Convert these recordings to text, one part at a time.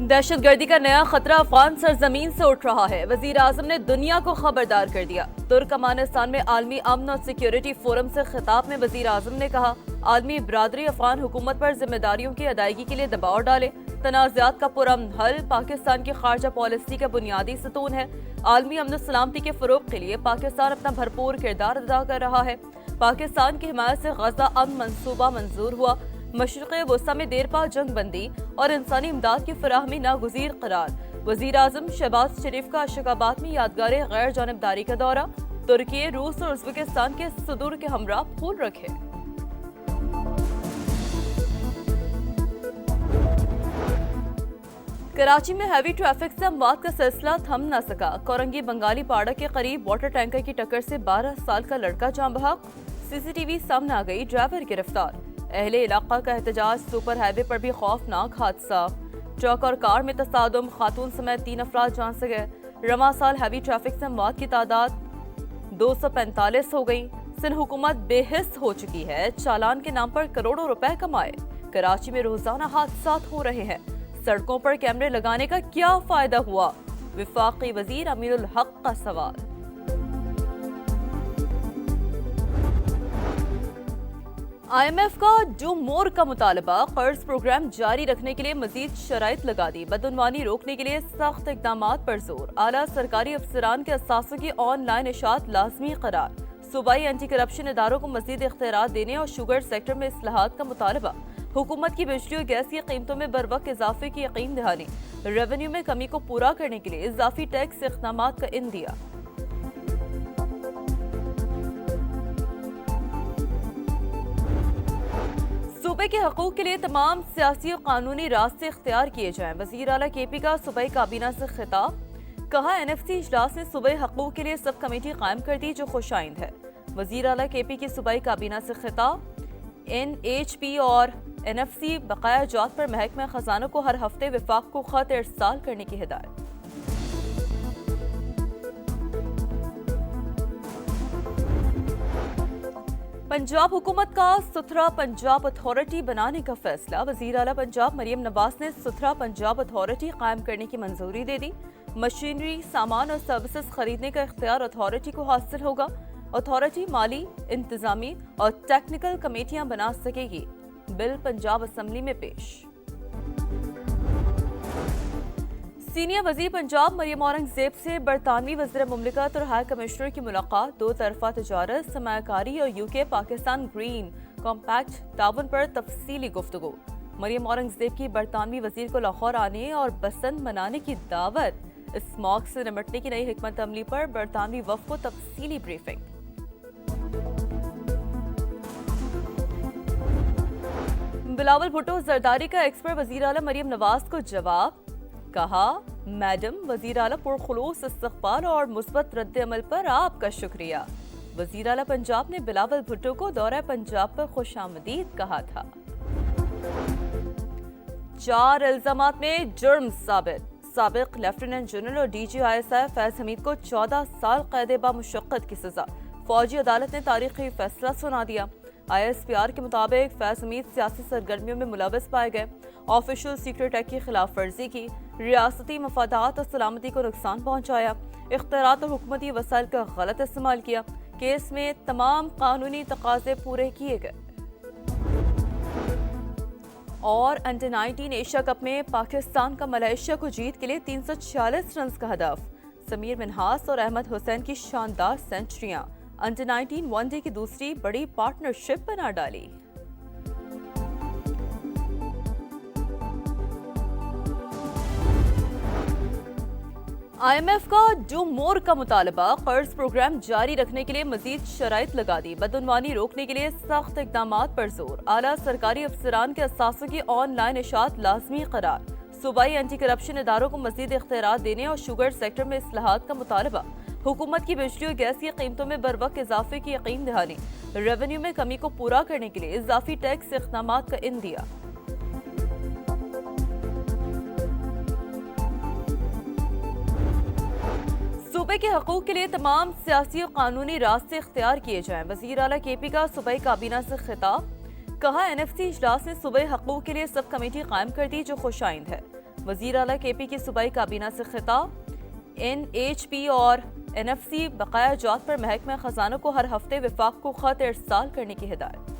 दहशत गर्दी का नया खतरा अफगान सरजमीन से उठ रहा है। वजीर आजम ने दुनिया को खबरदार कर दिया। तुर्कमानिस्तान में आलमी अमन और सिक्योरिटी फोरम से खिताब में वजीर आजम ने कहा, आलमी बरादरी अफगान हुकूमत पर जिम्मेदारियों की अदायगी के लिए दबाव डाले। तनाज़ात का पुरअमन हल पाकिस्तान की खारजा पॉलिसी का बुनियादी सतून है। आलमी अमन सलामती के फरोग के लिए पाकिस्तान अपना भरपूर किरदार अदा कर रहा है। पाकिस्तान की हिमायत से गजा अमन मंसूबा मंजूर हुआ। मशरिक़ वस्ता में देरपा जंग बंदी और इंसानी इमदाद की फराहमी नागुज़ीर करार। वज़ीर आज़म शहबाज शरीफ का अशकाबाद में यादगार गैर जानिबदारी का दौरा। तुर्की, रूस और उज़्बेकिस्तान के सदूर के हमरा फूल रखे। कराची में हैवी ट्रैफिक से अमवात का सिलसिला थम न सका। कोरंगी बंगाली पाड़ा के करीब वाटर टैंकर की टक्कर से 12 साल का लड़का जान बहक। सीसीटीवी सामने आ गई, ड्राइवर गिरफ्तार। अहले इलाका का एहतजाज, सुपर हाईवे पर भी खौफनाक हादसा। ट्रक और कार में तसादुम, खातून समेत 3 अफराद जान से गए। रवा साल हैवी ट्रैफिक से अमवात की तादाद 245 हो गई। सिंध हुकूमत बेहिस हो चुकी है, चालान के नाम पर करोड़ों रुपए कमाए। कराची में रोजाना हादसा हो रहे हैं, सड़कों पर कैमरे लगाने का क्या फायदा हुआ? विफाकी वजीर अमीरुल हक का सवाल। IMF का डू मोर का मुतालबा, कर्ज प्रोग्राम जारी रखने के लिए मजीद शराइत लगा दी। बदउनवानी रोकने के लिए सख्त इक़दामात पर जोर। आला सरकारी अफसरान के असासों की ऑनलाइन इशाअत लाजमी करार। सूबाई एंटी करप्शन इदारों को मजीद इख्तियारात देने और शुगर सेक्टर में इस्लाहात का मुतालबा। हुकूमत की बिजली और गैस की कीमतों में बरवक्त इजाफे की यकीन दहानी। रेवेन्यू में कमी को पूरा करने के लिए इजाफी टैक्स इक़दामात का इंदिया। सूबे के हकूक के लिए तमाम सियासी और कानूनी रास्ते इख्तियार किए जाएं। वज़ीर आला KP का सूबाई काबीना से खिताब। कहा, NFC इजलास ने सूबाई हकूक के लिए सब कमेटी कायम कर दी जो खुशाइंद है। वज़ीर आला KP की सूबाई काबीना से खिताब। NHP और NFC बकाया जात पर महकमा खजाना को हर हफ्ते विफाक को खत इरसाल करने की हिदायत। पंजाब हुकूमत का सुथरा पंजाब अथॉरिटी बनाने का फैसला। वज़ीर आला पंजाब मरियम नवाज ने सुथरा पंजाब अथॉरिटी कायम करने की मंजूरी दे दी। मशीनरी, सामान और सर्विसेज खरीदने का इख्तियार अथॉरिटी को हासिल होगा। अथॉरिटी माली, इंतजामी और टेक्निकल कमेटियां बना सकेगी। बिल पंजाब असम्बली में पेश। सीनियर वजीर पंजाब मरियम औरंगजेब से बरतानवी वज़ीर मुमलिकत और हाई कमिश्नर की मुलाकात। 2 तरफा तजारत, सरमायाकारी और UK पाकिस्तान ग्रीन कॉम्पैक्ट ताउन पर तफसीली गुफ्तगू। मरियम औरंगजेब की बरतानवी वजीर को लाहौर आने और बसंत मनाने की दावत। स्मॉग से निपटने की नई हिकमत अमली पर बरतानवी वफ़द को तफसीली ब्रीफिंग। बिलावल भुट्टो जरदारी का एक्सपर्ट वज़ीर आला मरियम नवाज को जवाब। कहा, मैडम, वज़ीर आला पुरखुलूस इस्तक़बाल और मुस्बत रद्द अमल पर आपका शुक्रिया। वज़ीर आला पंजाब ने बिलावल भुट्टो को दौरा पंजाब पर खुशामदीद कहा था। 4 इल्ज़ामात में जुर्म साबित। साबिक लेफ्टिनेंट जनरल और DG ISI फैज हमीद को 14 साल कैद बामुशक्कत की सजा। फौजी अदालत ने तारीखी फैसला सुना दिया। ISPR के मुताबिक फैज हमीद सियासी सरगर्मियों में मुलविस पाए गए। ऑफिशियल सीक्रेट एक्ट की खिलाफ वर्जी की, रियासती मफादात और सलामती को नुकसान पहुंचाया, इख्तियारात और हुकूमती वसाइल का गलत इस्तेमाल किया। केस में तमाम कानूनी तकाजे पूरे किए गए। और अंडर 19 एशिया कप में पाकिस्तान का मलेशिया को जीत के लिए 346 रन का हदफ। समीर मिन्हास और अहमद हुसैन की शानदार सेंचुरियां अंडर 19 वनडे की दूसरी बड़ी पार्टनरशिप बना डाली। IMF का डू मोर का मुतालबा, कर्ज प्रोग्राम जारी रखने के लिए मजीद शराइत लगा दी। बदउनवानी रोकने के लिए सख्त इक़दामात पर जोर। आला सरकारी अफसरान के असासों की ऑनलाइन इशाअत लाजमी करार। सूबाई एंटी करप्शन इदारों को मजीद इख्तियारात देने और शुगर सेक्टर में इस्लाहात का मुतालबा। हुकूमत की बिजली और गैस की कीमतों में बरवक्त इजाफे की यकीन दहानी। रेवेन्यू में कमी को पूरा करने के लिए इजाफी टैक्स इक़दामात का इंदिया। सूबे के हकूक के लिए तमाम सियासी और कानूनी रास्ते इख्तियार किए जाएं। वज़ीर आला KP का सूबाई काबीना से खिताब। कहा, NFC इजलास ने सूबाई हकूक के लिए सब कमेटी कायम कर दी जो खुशाइंद है। वजीर आला केपी की सूबाई काबीना से खिताब, NHP और NFC बकाया जात पर महकमा खजाना को हर हफ्ते विफाक को खत इरसाल करने की हिदायत।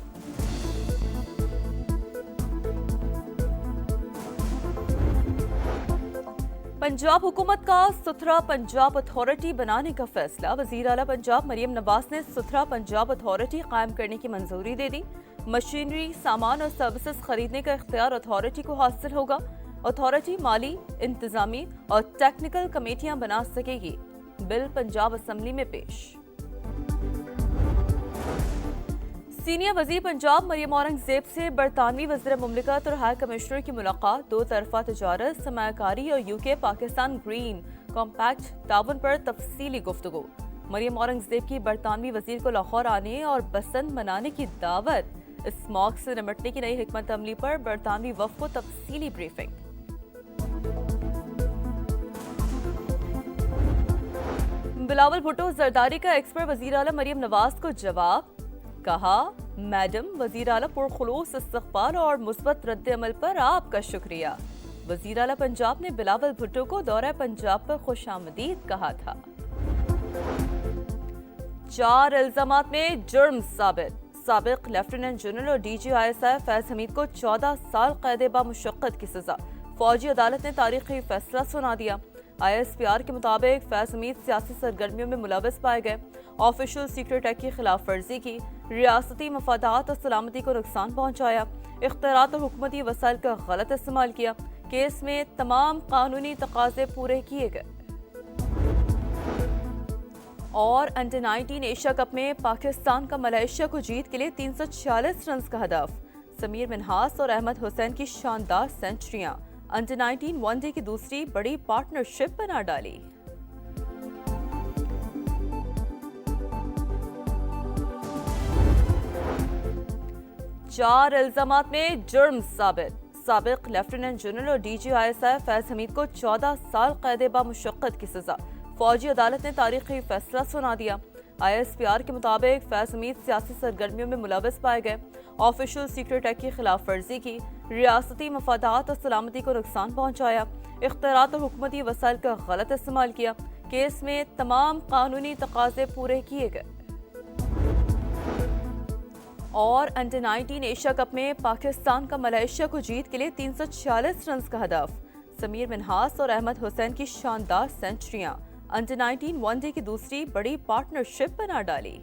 पंजाब हुकूमत का सुथरा पंजाब अथॉरिटी बनाने का फैसला। वजीर आला पंजाब मरियम नवाज ने सुथरा पंजाब अथॉरिटी कायम करने की मंजूरी दे दी। मशीनरी, सामान और सर्विसेज खरीदने का इख्तियार अथॉरिटी को हासिल होगा। अथॉरिटी माली, इंतजामी और टेक्निकल कमेटियां बना सकेगी। बिल पंजाब असम्बली में पेश। सीनियर वजीर पंजाब मरियम औरंगजेब से बरतानवी वज़ीर मुमलिकत और हाई कमिश्नर की मुलाकात। दो तरफा तजारत, सरमायाकारी और UK पाकिस्तान ग्रीन कॉम्पैक्ट ताउन पर तफसीली गुफ्तगू। मरियम औरंगजेब की बरतानवी वजीर को लाहौर आने और बसंत मनाने की दावत। स्मॉग से निपटने की नई हिकमत अमली पर बरतानवी वफ़द को तफसीली ब्रीफिंग। बिलावल भुट्टो जरदारी का एक्सपर्ट वजीर आला मरियम नवाज को जवाब। कहा, मैडम वजीर आला पुरखुलूस इस्तक़बाल और मुस्बत रद्द अमल पर आपका शुक्रिया। वजीर आला पंजाब ने बिलावल भुट्टो को दौरा पंजाब पर खुशामदीद कहा था। 4 इल्जामात में जुर्म साबित। साबिक लेफ्टिनेंट जनरल और DG ISI फैज हमीद को 14 साल कैद बामुशक्कत की सजा। फौजी अदालत ने तारीखी फैसला सुना दिया। ISPR के मुताबिक फैज हमीद सियासी सरगर्मियों में मुलविस पाए गए। ऑफिशियल सीक्रेट एक्ट की खिलाफ वर्जी की, रियासती मफादात और सलामती को नुकसान पहुंचाया, इख्तियारात और हुकूमती वसाइल का गलत इस्तेमाल किया। केस में तमाम कानूनी तकाजे पूरे किए गए। और अंडर 19 एशिया कप में पाकिस्तान का मलेशिया को जीत के लिए 346 रन का हदफ। समीर मिन्हास और अहमद हुसैन की शानदार सेंचुरियां अंडर 19 वनडे की दूसरी बड़ी पार्टनरशिप बना डाली। चार इल्जामात में जुर्म साबित। साबिक लेफ्टिनेंट जनरल और DG ISI फैज हमीद को 14 साल कैद बामुशक्कत की सजा। फौजी अदालत ने तारीखी फैसला सुना दिया। ISPR के मुताबिक फैज हमीद सियासी सरगर्मियों में मुलविस पाए गए। ऑफिशियल सीक्रेट एक्ट की खिलाफ वर्जी की, रियासती मफादात और सलामती को नुकसान पहुंचाया, इख्तियारात और हुकूमती वसाइल का गलत इस्तेमाल किया। केस में तमाम कानूनी तकाजे पूरे किए गए। और अंडर 19 एशिया कप में पाकिस्तान का मलेशिया को जीत के लिए 346 रन का हदफ। समीर मिन्हास और अहमद हुसैन की शानदार सेंचुरियां अंडर 19 वनडे की दूसरी बड़ी पार्टनरशिप बना डाली।